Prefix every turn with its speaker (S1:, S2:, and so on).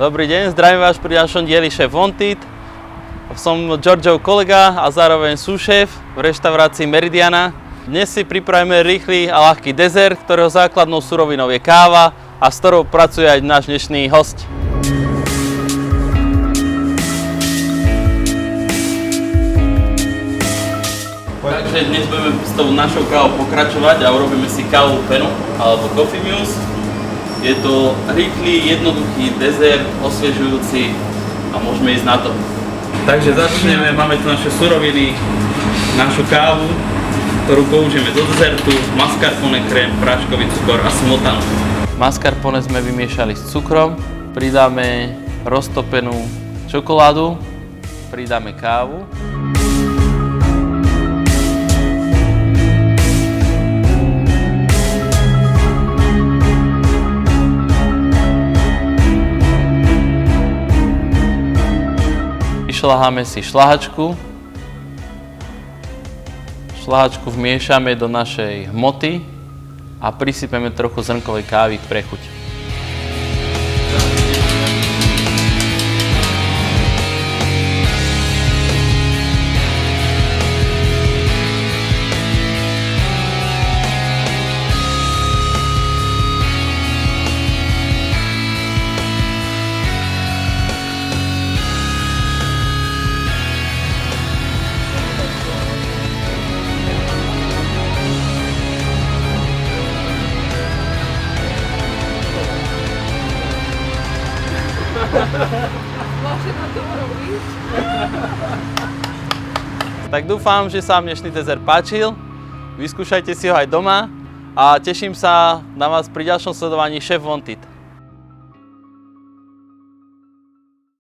S1: Dobrý deň, zdravím vás pri ďalšom dieli Chef Wanted. Som Georgeov kolega a zároveň súšéf v reštaurácii Meridiana. Dnes si pripravíme rýchly a ľahký dezert, ktorého základnou surovinou je káva a s ktorou pracuje aj náš dnešný hosť. Takže dnes budeme s tou našou kávou pokračovať a urobíme si kávovú penu alebo coffee mousse. Je to rýchly, jednoduchý dezert, osviežujúci a môžeme ísť na to. Takže začneme, máme tu naše suroviny, našu kávu, ktorú použijeme do dezertu, mascarpone krém, práškový cukor a smotanu. Mascarpone sme vymiešali s cukrom, pridáme roztopenú čokoládu, pridáme kávu. Vyšľaháme si šľahačku. Šľahačku vmiešame do našej hmoty a prisypeme trochu zrnkovej kávy k prechuti. Tak dúfam, že sa vám dnešný dezert páčil. Vyskúšajte si ho aj doma a teším sa na vás pri ďalšom sledovaní Chef Wanted.